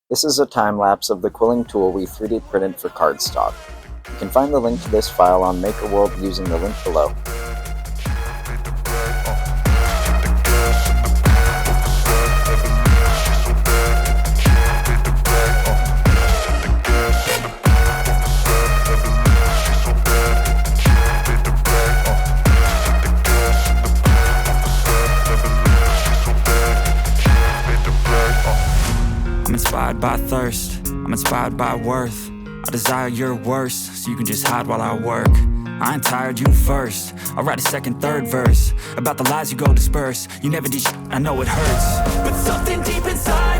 This is a time-lapse of the Quilling tool we 3D printed for cardstock. You can find the link to this file on MakerWorld using the link below. I'm inspired by thirst, I'm inspired by worth. I desire your worst, so you can just hide while I work. I ain't tired, you first. I'll write a second, third verse about the lies you go disperse. You never did shit, I know it hurts, but something deep inside